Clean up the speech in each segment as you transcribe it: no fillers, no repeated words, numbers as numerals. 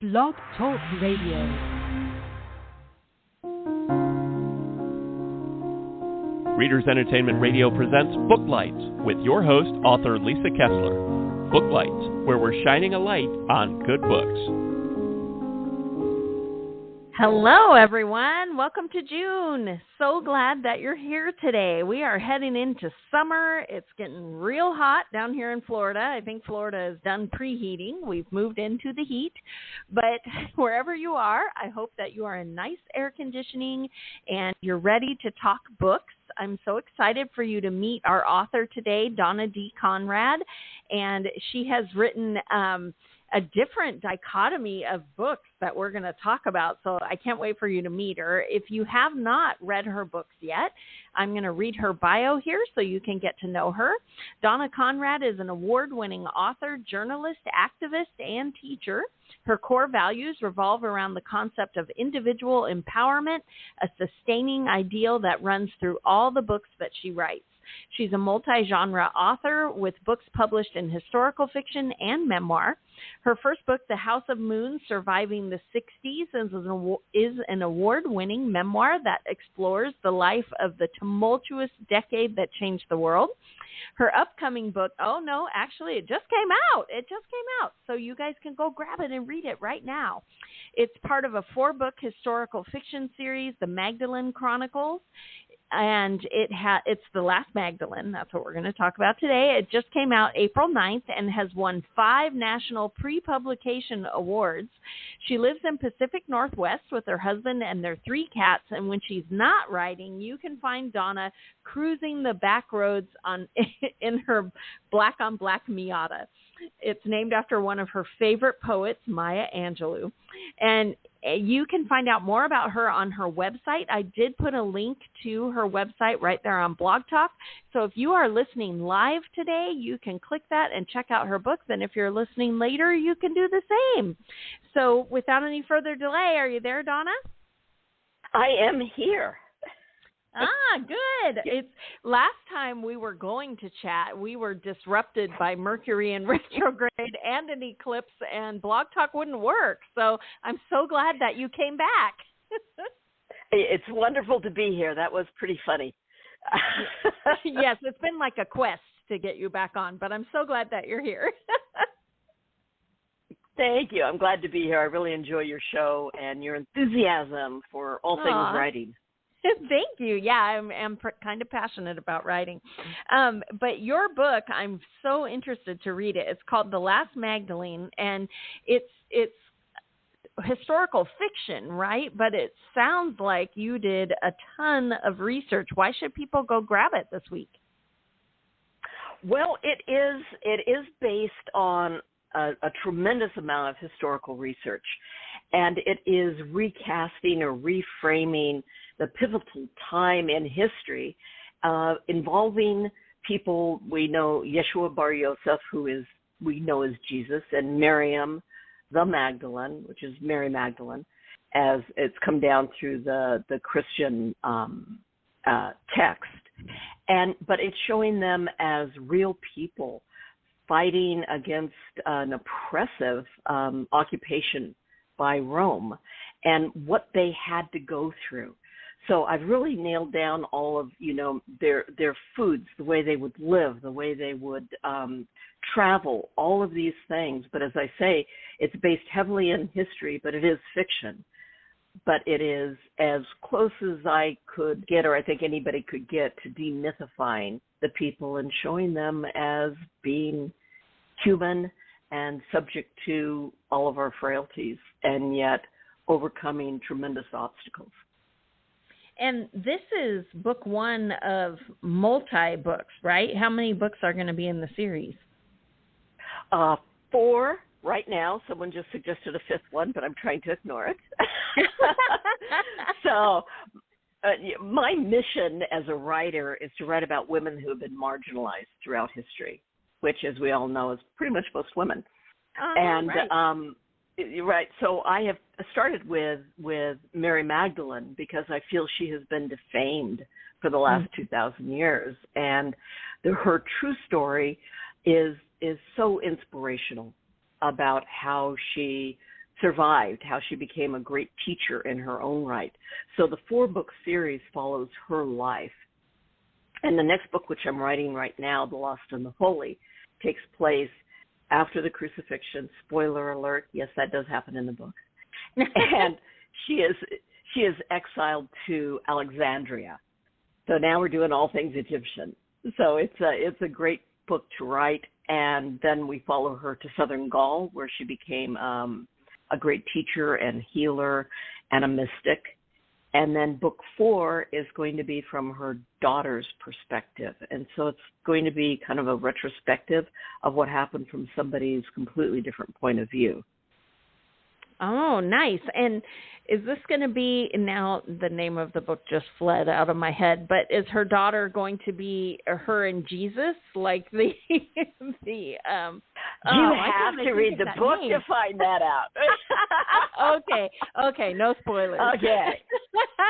Blog Talk Radio. Readers Entertainment Radio presents Booklight with your host, author Lisa Kessler. Booklight, where we're shining a light on good books. Hello, everyone. Welcome to June. So glad that you're here today. We are heading into summer. It's getting real hot down here in Florida. I think Florida is done preheating. We've moved into the heat. But wherever you are, I hope that you are in nice air conditioning and you're ready to talk books. I'm so excited for you to meet our author today, Donna D Conrad. And she has written a different dichotomy of books that we're going to talk about. So I can't wait for you to meet her. If you have not read her books yet, I'm going to read her bio here so you can get to know her. Donna Conrad is an award-winning author, journalist, activist, and teacher. Her core values revolve around the concept of individual empowerment, a sustaining ideal that runs through all the books that she writes. She's a multi-genre author with books published in historical fiction and memoir. Her first book, The House of Moon, Surviving the 60s, is an award-winning memoir that explores the life of the tumultuous decade that changed the world. Her upcoming book, it just came out. So you guys can go grab it and read it right now. It's part of a 4-book historical fiction series, The Magdalene Chronicles. And it's The Last Magdalene. That's what we're going to talk about today. It just came out April 9th and has won 5 national pre-publication awards. She lives in Pacific Northwest with her husband and their 3 cats. And when she's not writing, you can find Donna cruising the back roads in her black-on-black Miata. It's named after one of her favorite poets, Maya Angelou. And you can find out more about her on her website. I did put a link to her website right there on Blog Talk. So if you are listening live today, you can click that and check out her books. And if you're listening later, you can do the same. So without any further delay, are you there, Donna? I am here. Good. It's last time we were going to chat, we were disrupted by Mercury in retrograde and an eclipse, and Blog Talk wouldn't work. So I'm so glad that you came back. It's wonderful to be here. That was pretty funny. Yes, it's been like a quest to get you back on, but I'm so glad that you're here. Thank you. I'm glad to be here. I really enjoy your show and your enthusiasm for all things writing. Thank you. Yeah, I'm kind of passionate about writing. But your book, I'm so interested to read it. It's called The Last Magdalene, and it's historical fiction, right? But it sounds like you did a ton of research. Why should people go grab it this week? Well, it is based on a tremendous amount of historical research, and it is recasting or reframing the pivotal time in history involving people we know, Yeshua Bar Yosef, we know as Jesus, and Miriam the Magdalene, which is Mary Magdalene, as it's come down through the Christian text. But it's showing them as real people fighting against an oppressive occupation by Rome and what they had to go through. So I've really nailed down all of, their foods, the way they would live, the way they would travel, all of these things. But as I say, it's based heavily in history, but it is fiction. But it is as close as I could get, or I think anybody could get, to demythifying the people and showing them as being human and subject to all of our frailties, and yet overcoming tremendous obstacles. And this is book 1 of multi-books, right? How many books are going to be in the series? 4 right now. Someone just suggested a 5th one, but I'm trying to ignore it. So my mission as a writer is to write about women who have been marginalized throughout history, which, as we all know, is pretty much most women. Right. So I have started with Mary Magdalene because I feel she has been defamed for the last 2,000 years. And her true story is so inspirational about how she survived, how she became a great teacher in her own right. So the 4-book series follows her life. And the next book, which I'm writing right now, The Lost and the Holy, takes place after the crucifixion. Spoiler alert, yes, that does happen in the book. And she is exiled to Alexandria. So now we're doing all things Egyptian. So it's a great book to write. And then we follow her to southern Gaul, where she became a great teacher and healer and a mystic. And then book 4 is going to be from her daughter's perspective. And so it's going to be kind of a retrospective of what happened from somebody's completely different point of view. Oh, nice. And is this going to be, now the name of the book just fled out of my head, but is her daughter going to be her and Jesus, like the you have to read the book to find that out. Okay, no spoilers. Okay.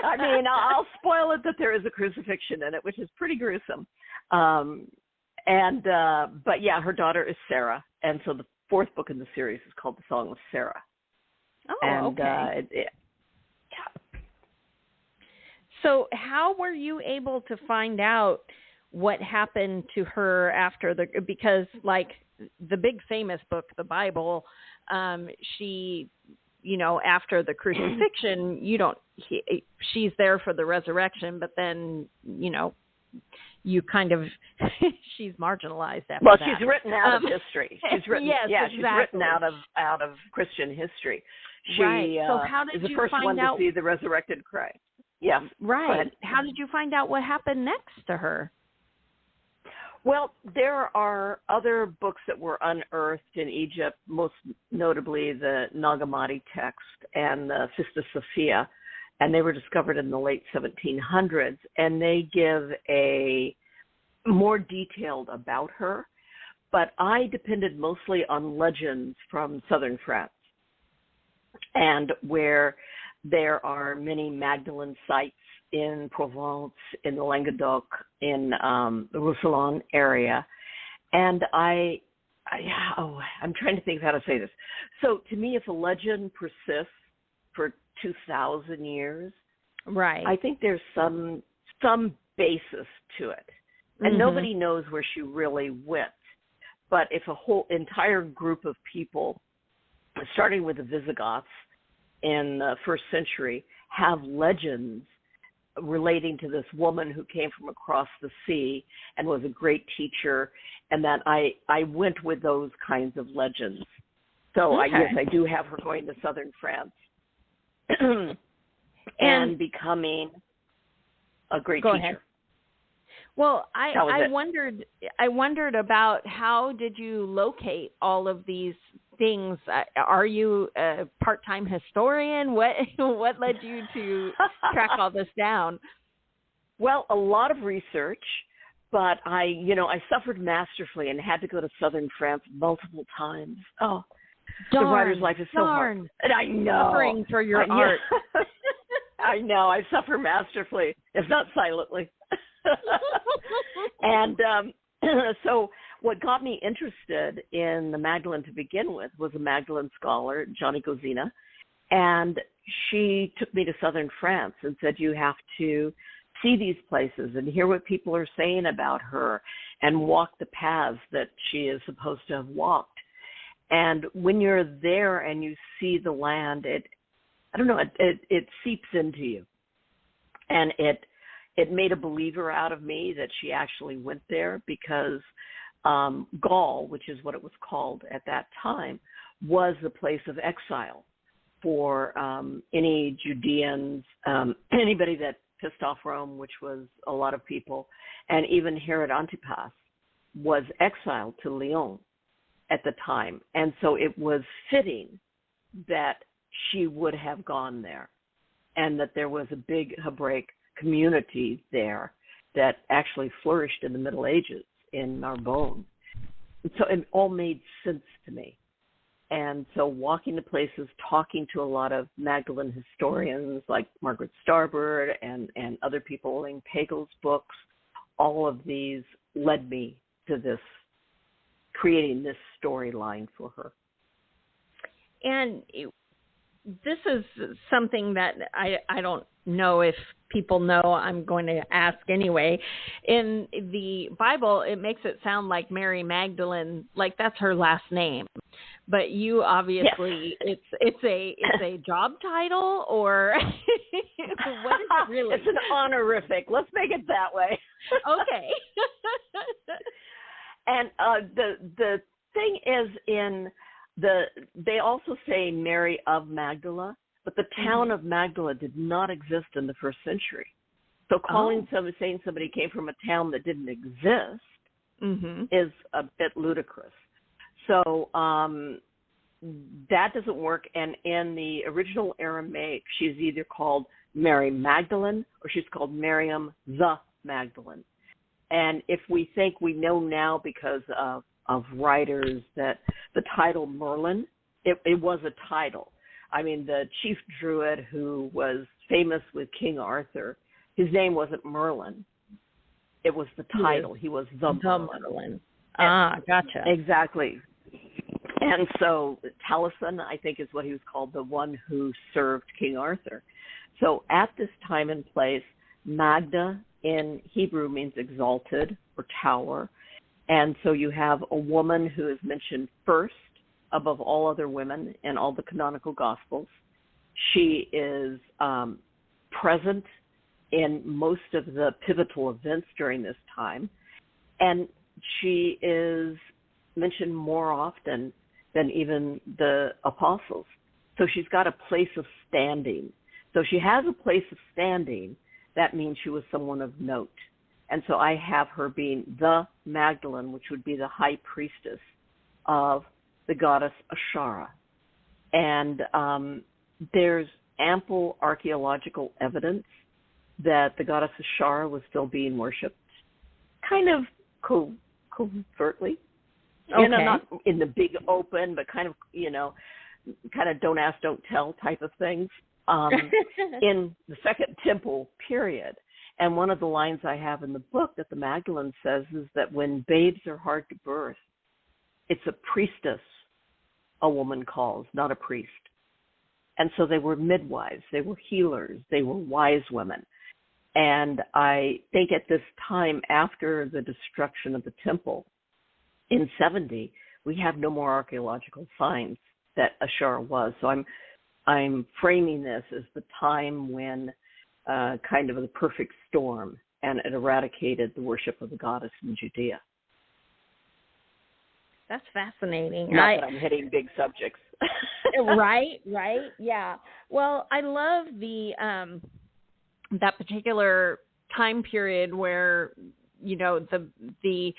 I mean, I'll spoil it that there is a crucifixion in it, which is pretty gruesome. But yeah, her daughter is Sarah, and so the 4th book in the series is called The Song of Sarah. Oh, and, okay. Yeah. So how were you able to find out what happened to her after because like the big famous book, the Bible, she, after the crucifixion, she's there for the resurrection, but then, you kind of, she's marginalized after that. She's written out of history. She's written, yes, exactly. She's written out of Christian history. She So how did is the you first find one out? to see the resurrected Christ. Yeah. Right. How did you find out what happened next to her? Well, there are other books that were unearthed in Egypt, most notably the Nag Hammadi text and the Sista Sophia, and they were discovered in the late 1700s, and they give a more detailed about her, but I depended mostly on legends from southern France, and where there are many Magdalene sites in Provence, in the Languedoc, in the Roussillon area. And I'm trying to think of how to say this. So to me, if a legend persists for 2,000 years, right, I think there's some basis to it. And nobody knows where she really went. But if a whole entire group of people, starting with the Visigoths in the 1st century, have legends relating to this woman who came from across the sea and was a great teacher, and that I went with those kinds of legends. So yes, I do have her going to southern France and becoming a great teacher. Ahead. Well, I wondered about how did you locate all of these things? Are you a part-time historian? What led you to track all this down? Well, a lot of research, but I suffered masterfully and had to go to southern France multiple times. Oh, the writer's life is so hard. And I know. Suffering for your art. I know. I suffer masterfully, if not silently. And so what got me interested in the Magdalene to begin with was a Magdalene scholar, Johnny Gozina, and she took me to southern France and said, you have to see these places and hear what people are saying about her and walk the paths that she is supposed to have walked. And when you're there and you see the land, it seeps into you. And it made a believer out of me that she actually went there, because Gaul, which is what it was called at that time, was the place of exile for any Judeans, anybody that pissed off Rome, which was a lot of people, and even Herod Antipas was exiled to Lyon at the time. And so it was fitting that she would have gone there, and that there was a big Hebraic community there that actually flourished in the Middle Ages in Narbonne. And so it all made sense to me. And so walking to places, talking to a lot of Magdalene historians like Margaret Starbird and other people in Pagel's books, all of these led me to this, creating this storyline for her. And this is something that I don't know if people know. I'm going to ask anyway. In the Bible, it makes it sound like Mary Magdalene, like that's her last name. But you obviously, yes. it's a job title, or what is it really? It's an honorific. Let's make it that way. Okay. And the thing is, they also say Mary of Magdala, but the town of Magdala did not exist in the first century. So saying somebody came from a town that didn't exist is a bit ludicrous. So that doesn't work. And in the original Aramaic, she's either called Mary Magdalene or she's called Miriam the Magdalene. And if we think we know now because of writers that the title Merlin, it was a title. I mean, the chief druid who was famous with King Arthur, his name wasn't Merlin. It was the title. He was the Merlin. Gotcha. Exactly. And so Taliesin, I think, is what he was called, the one who served King Arthur. So at this time and place, Magda in Hebrew means exalted or tower. And so you have a woman who is mentioned first above all other women in all the canonical Gospels. She is present in most of the pivotal events during this time. And she is mentioned more often than even the apostles. So she's got a place of standing. So she has a place of standing. That means she was someone of note. And so I have her being the Magdalene, which would be the high priestess of the goddess Ashara. And there's ample archaeological evidence that the goddess Ashara was still being worshipped, kind of covertly. Okay. Not in the big open, but kind of don't ask, don't tell type of things in the Second Temple period. And one of the lines I have in the book that the Magdalene says is that when babes are hard to birth, it's a priestess a woman calls, not a priest. And so they were midwives, they were healers, they were wise women. And I think at this time, after the destruction of the temple in 70, we have no more archaeological signs that Ashara was. So I'm framing this as the time when kind of the perfect storm, and it eradicated the worship of the goddess in Judea. That's fascinating. Not that I'm hitting big subjects. Right, yeah. Well, I love the that particular time period where, the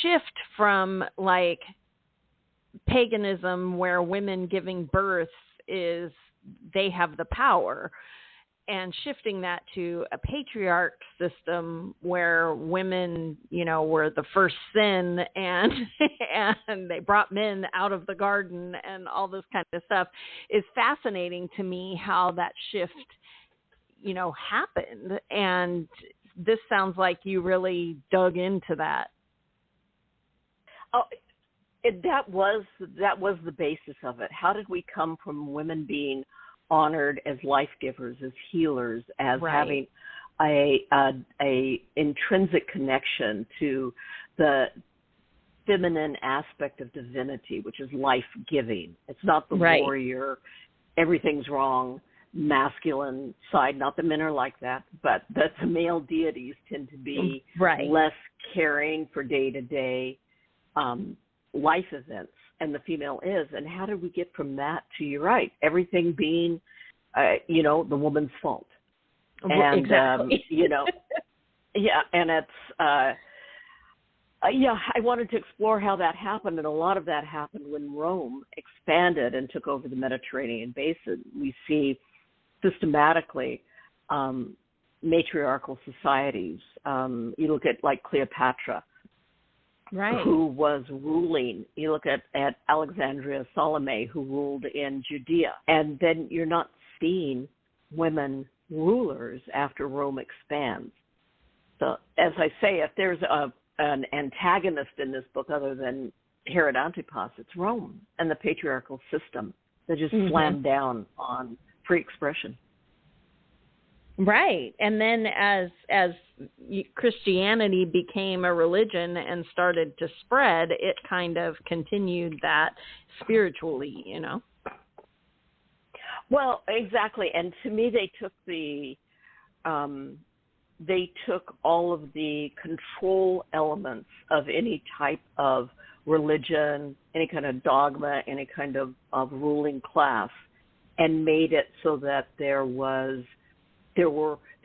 shift from like paganism where women giving birth is they have the power, and shifting that to a patriarch system where women, were the first sin and and they brought men out of the garden and all this kind of stuff is fascinating to me, how that shift, happened. And this sounds like you really dug into that. Oh, that was the basis of it. How did we come from women being honored as life givers, as healers, as having a intrinsic connection to the feminine aspect of divinity, which is life-giving. It's not the warrior, everything's wrong, masculine side. Not that men are like that, but that the male deities tend to be less caring for day-to-day life events, and the female is. And how did we get from that to, you're right, everything being, the woman's fault? And, exactly. And it's, I wanted to explore how that happened, and a lot of that happened when Rome expanded and took over the Mediterranean basin. We see systematically matriarchal societies. You look at like Cleopatra, who was ruling. You look at Alexandria Salome, who ruled in Judea. And then you're not seeing women rulers after Rome expands. So, as I say, if there's an antagonist in this book other than Herod Antipas, it's Rome and the patriarchal system that just slammed down on free expression. Right. And then as Christianity became a religion and started to spread, it kind of continued that spiritually, you know. Well, exactly. And to me, they took all of the control elements of any type of religion, any kind of dogma, any kind of ruling class, and made it so that there were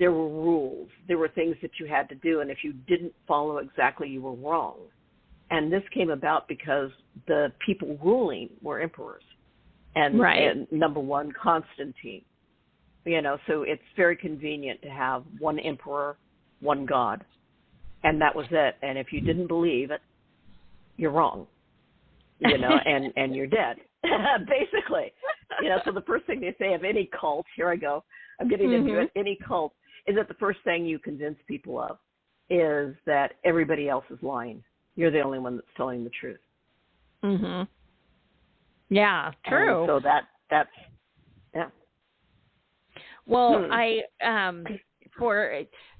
rules. There were things that you had to do, and if you didn't follow exactly, you were wrong. And this came about because the people ruling were emperors. And number one, Constantine. You know, so it's very convenient to have one emperor, one god, and that was it. And if you didn't believe it, you're wrong. You know, and you're dead, basically. You know, so the first thing they say of any cult, here I go, I'm getting into it, any cult, is that the first thing you convince people of is that everybody else is lying. You're the only one that's telling the truth. Mm-hmm. Yeah, true. And so that's, yeah. Well,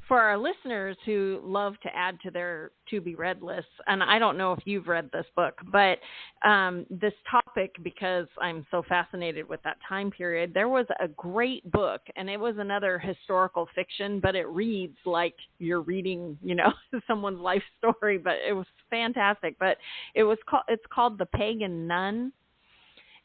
for our listeners who love to add to their to-be-read lists, and I don't know if you've read this book, but this topic, because I'm so fascinated with that time period, there was a great book, and it was another historical fiction, but it reads like you're reading, you know, someone's life story, but it was fantastic. But it's called The Pagan Nun.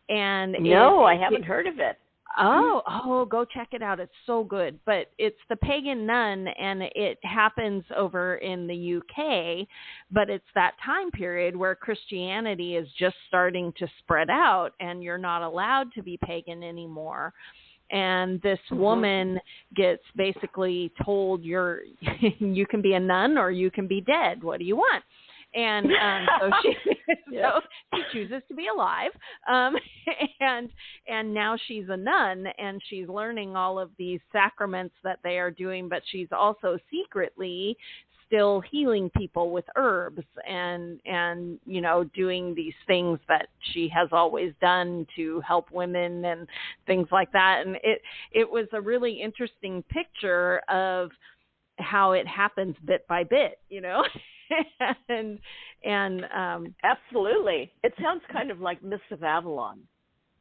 And I haven't heard of it. Oh, go check it out. It's so good. But it's The Pagan Nun, and it happens over in the UK, but it's that time period where Christianity is just starting to spread out, and you're not allowed to be pagan anymore. And this woman gets basically told you can be a nun or you can be dead. What do you want? And so she chooses to be alive, and now she's a nun, and she's learning all of these sacraments that they are doing, but she's also secretly still healing people with herbs and you know, doing these things that she has always done to help women and things like that. And it was a really interesting picture of how it happens bit by bit, you know. and absolutely, it sounds kind of like Mists of Avalon,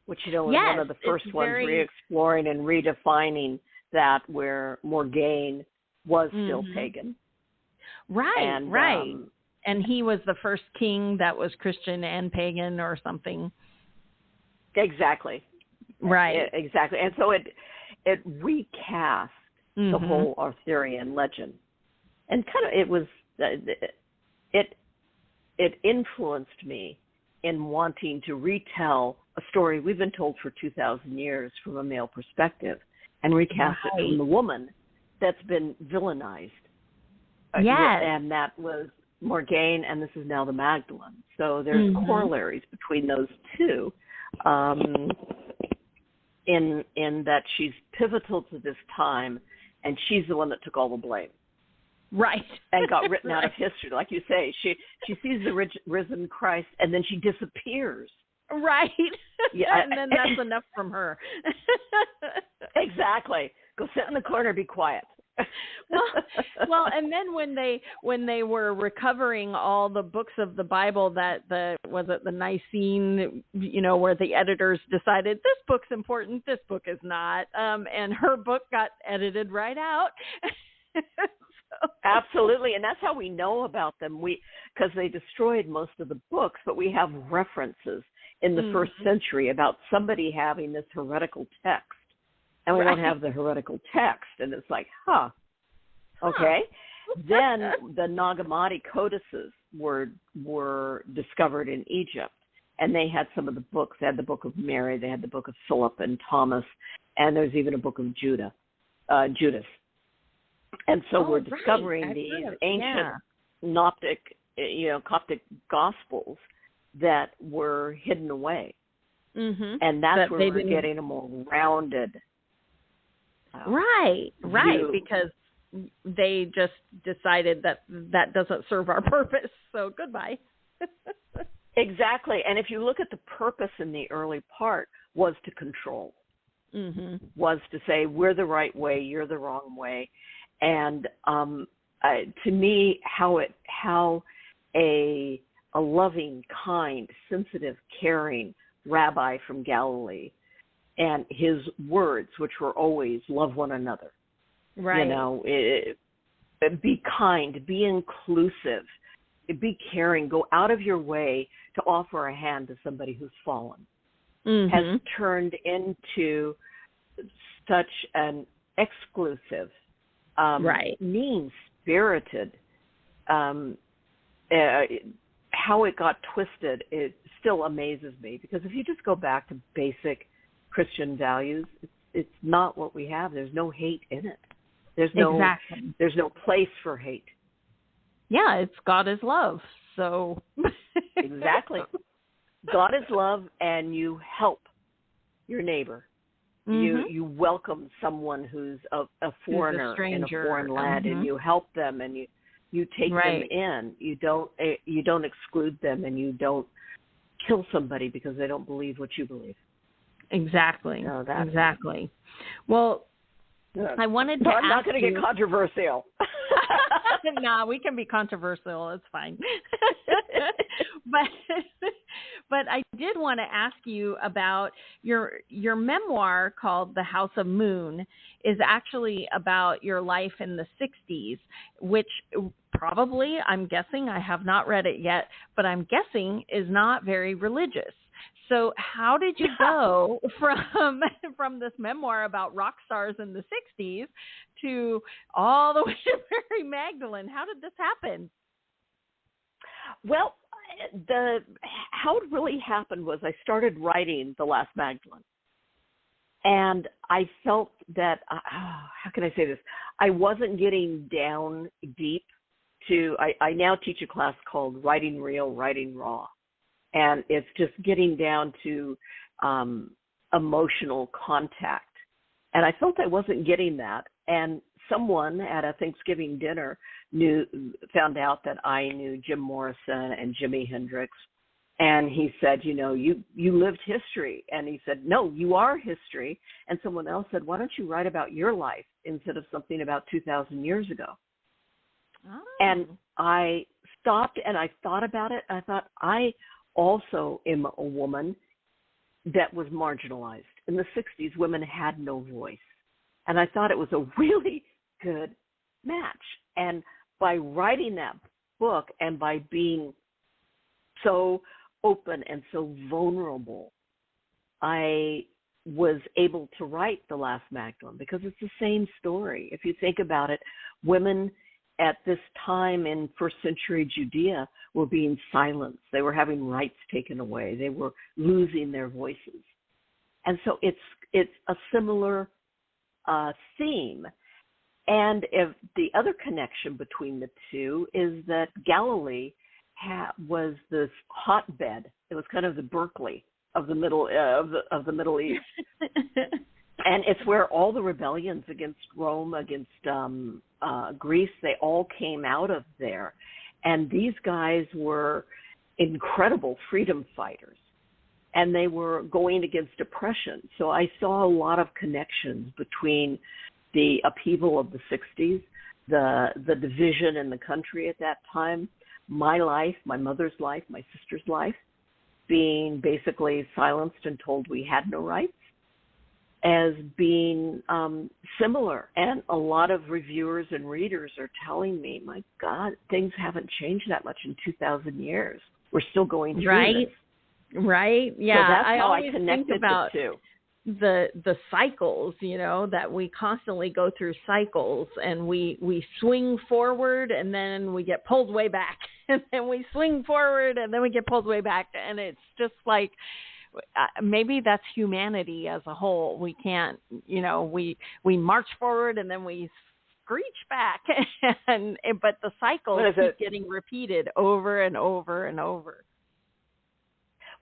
which, you know, was one of the first ones re-exploring and redefining that, where Morgaine was still pagan. Right. And he was the first king that was Christian and pagan or something. Exactly. Right. Exactly. And so it recast the whole Arthurian legend, and kind of it influenced me in wanting to retell a story we've been told for 2,000 years from a male perspective, and recast it from the woman that's been villainized. Yes. And that was Morgaine, and this is now the Magdalene. So there's corollaries between those two, in that she's pivotal to this time, and she's the one that took all the blame. Right. And got written out of history. Like you say, she sees the risen Christ, and then she disappears. Right. Yeah. And then that's enough from her. Exactly. Go sit in the corner, be quiet. well, and then when they were recovering all the books of the Bible that the Nicene, you know, where the editors decided this book's important, this book is not, and her book got edited right out. Absolutely, and that's how we know about them. Because they destroyed most of the books, but we have references in the first century about somebody having this heretical text, and we don't have the heretical text, and it's like, okay. Then the Nag Hammadi codices were discovered in Egypt, and they had some of the books. They had the Book of Mary, they had the Book of Philip and Thomas, and there's even a Book of Judas. And so we're discovering these ancient Coptic Gospels that were hidden away. And that's where we're getting a more rounded view. Because they just decided that doesn't serve our purpose. So goodbye. Exactly. And if you look at the purpose in the early part, was to control, was to say, we're the right way, you're the wrong way. And to me, how a loving, kind, sensitive, caring rabbi from Galilee, and his words, which were always love one another, right? Be kind, be inclusive, be caring, go out of your way to offer a hand to somebody who's fallen, has turned into such an exclusive, mean-spirited, how it got twisted, it still amazes me, because if you just go back to basic Christian values, it's not what we have. There's no hate in it. There's no place for hate. Yeah, it's God is love. So exactly. God is love, and you help your neighbor. You welcome someone who's a foreigner in a foreign land, and you help them, and you take them in. You don't exclude them, and you don't kill somebody because they don't believe what you believe. Exactly. No, exactly. Well, I wanted to ask I'm not going to get controversial. Nah, we can be controversial. It's fine. But I did want to ask you about your memoir called The House of Moon is actually about your life in the 60s, which probably, I'm guessing, I have not read it yet, but I'm guessing is not very religious. So how did you go from this memoir about rock stars in the 60s to all the way to Mary Magdalene? How did this happen? Well, how it really happened was I started writing The Last Magdalene. And I felt that, how can I say this? I wasn't getting down deep to, I now teach a class called Writing Real, Writing Raw. And it's just getting down to emotional contact. And I felt I wasn't getting that. And someone at a Thanksgiving dinner found out that I knew Jim Morrison and Jimi Hendrix. And he said, you lived history. And he said, no, you are history. And someone else said, why don't you write about your life instead of something about 2,000 years ago? Oh. And I stopped and I thought about it. I thought, I also am a woman that was marginalized. In the 60s, women had no voice. And I thought it was a really good match. And by writing that book and by being so open and so vulnerable, I was able to write The Last Magdalene because it's the same story. If you think about it, women at this time in first century Judea were being silenced. They were having rights taken away. They were losing their voices. And so it's a similar theme. And if the other connection between the two is that Galilee was this hotbed. It was kind of the Berkeley of the Middle East. And it's where all the rebellions against Rome, against Greece, they all came out of there. And these guys were incredible freedom fighters. And they were going against oppression. So I saw a lot of connections between the upheaval of the 60s, the division in the country at that time, my life, my mother's life, my sister's life, being basically silenced and told we had no rights, as being similar. And a lot of reviewers and readers are telling me, my God, things haven't changed that much in 2,000 years. We're still going through this. Right. Yeah. So that's how I connected think about the two. The cycles, that we constantly go through cycles, and we swing forward and then we get pulled way back, and then we swing forward and then we get pulled way back. And it's just like, maybe that's humanity as a whole. We can't, we march forward and then we screech back, but the cycles keep getting repeated over and over and over.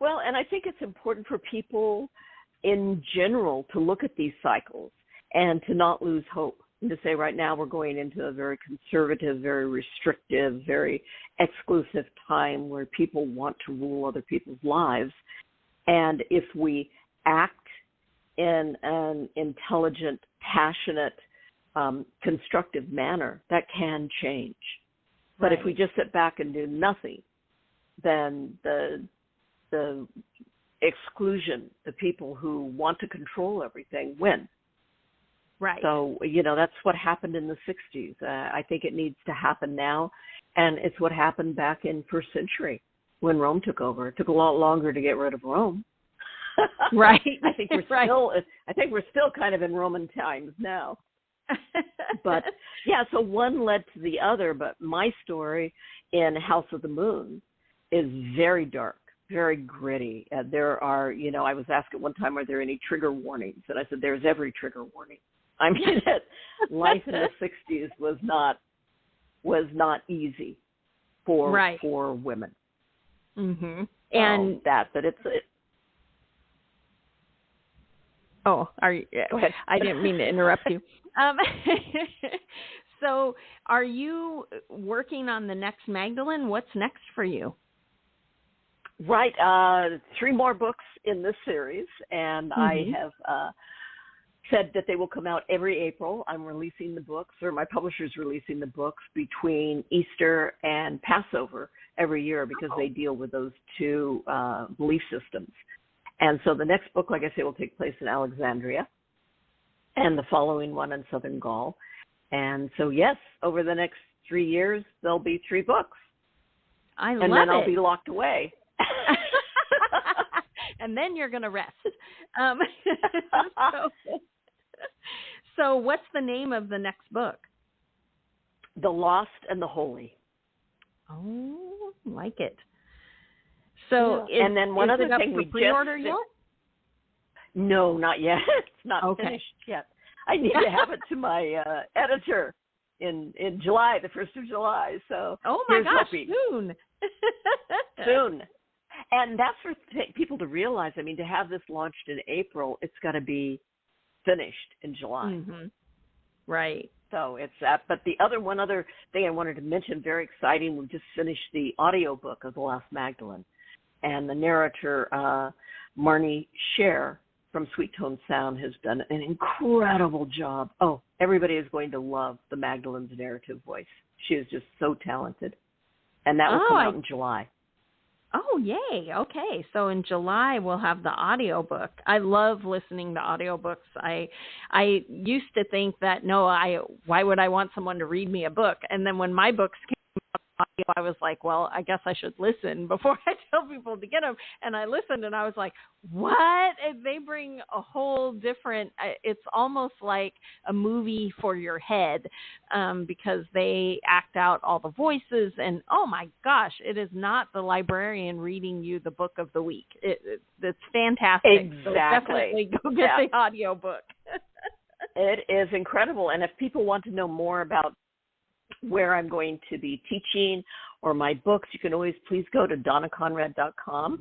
Well, and I think it's important for people in general to look at these cycles and to not lose hope, and to say right now we're going into a very conservative, very restrictive, very exclusive time where people want to rule other people's lives. And if we act in an intelligent, passionate, constructive manner, that can change. But if we just sit back and do nothing, then the exclusion, the people who want to control everything, win. Right. So, that's what happened in the 60s. I think it needs to happen now. And it's what happened back in first century when Rome took over. It took a lot longer to get rid of Rome. Right. I think we're still kind of in Roman times now. But yeah, so one led to the other. But my story in House of the Moon is very dark, very gritty. There are, I was asked at one time, are there any trigger warnings? And I said, there's every trigger warning. I mean, life in the 60s was not easy for women. Mm-hmm. And but it's. Oh, are you? Go ahead. I didn't mean to interrupt you. So, are you working on the next Magdalene? What's next for you? Right, 3 more books in this series, and I have said that they will come out every April. I'm releasing the books, or my publisher's releasing the books between Easter and Passover every year because they deal with those 2 belief systems. And so the next book, like I say, will take place in Alexandria, and the following one in Southern Gaul. And so, yes, over the next 3 years, there'll be 3 books. I love it. And then I'll be locked away. And then you're going to rest. So what's the name of the next book? The Lost and the Holy. Oh, like it. So, and then one other thing we pre-order yet? No, not yet. It's not finished yet. I need to have it to my editor in July, the 1st of July. So, oh my gosh, hoping. soon. Soon. And that's for people to realize. I mean, to have this launched in April, it's got to be finished in July. Mm-hmm. Right. So it's that. But the one other thing I wanted to mention, very exciting, we just finished the audiobook of The Last Magdalene. And the narrator, Marnie Scher from Sweet Tone Sound, has done an incredible job. Oh, everybody is going to love the Magdalene's narrative voice. She is just so talented. And that will come out in July. Oh, yay. Okay. So in July, we'll have the audiobook. I love listening to audiobooks. I used to think that, why would I want someone to read me a book? And then when my books came out audio, I was like, well, I guess I should listen before I tell people to get them. And I listened and I was like, what? And they bring a whole different, it's almost like a movie for your head because they act out all the voices. And oh my gosh, it is not the librarian reading you the book of the week. It's fantastic. Exactly. So definitely go get the audiobook. It is incredible. And if people want to know more about where I'm going to be teaching or my books, you can always please go to donnaconrad.com.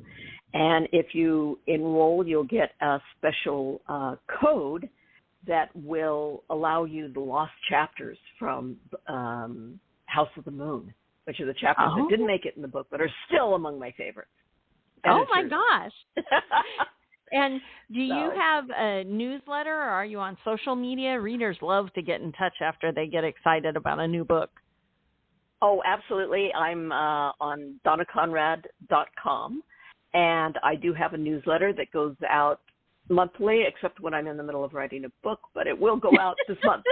And if you enroll, you'll get a special code that will allow you the lost chapters from House of the Moon, which are the chapters that didn't make it in the book but are still among my favorites. Oh, my gosh. And do you have a newsletter, or are you on social media? Readers love to get in touch after they get excited about a new book. Oh, absolutely. I'm on donnaconrad.com, and I do have a newsletter that goes out monthly, except when I'm in the middle of writing a book, but it will go out this month.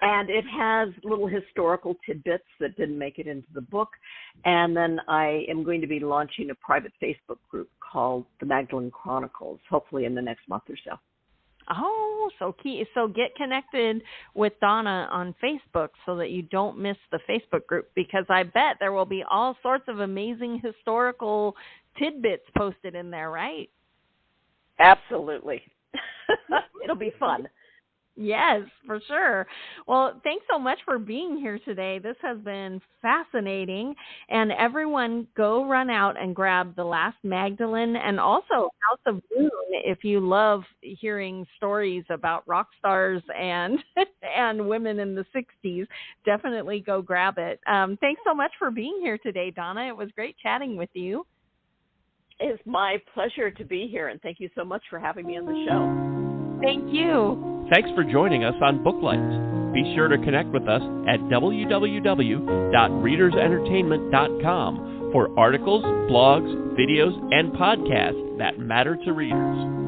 And it has little historical tidbits that didn't make it into the book. And then I am going to be launching a private Facebook group called the Magdalene Chronicles, hopefully in the next month or so. Oh, so key. So get connected with Donna on Facebook so that you don't miss the Facebook group, because I bet there will be all sorts of amazing historical tidbits posted in there, right? Absolutely. It'll be fun. Yes, for sure. Well, thanks so much for being here today. This has been fascinating. And everyone, go run out and grab The Last Magdalene and also House of Moon if you love hearing stories about rock stars and and women in the 60s. Definitely go grab it. Thanks so much for being here today, Donna. It was great chatting with you. It's my pleasure to be here, and thank you so much for having me on the show. Thank you. Thanks for joining us on Booklights. Be sure to connect with us at www.readersentertainment.com for articles, blogs, videos, and podcasts that matter to readers.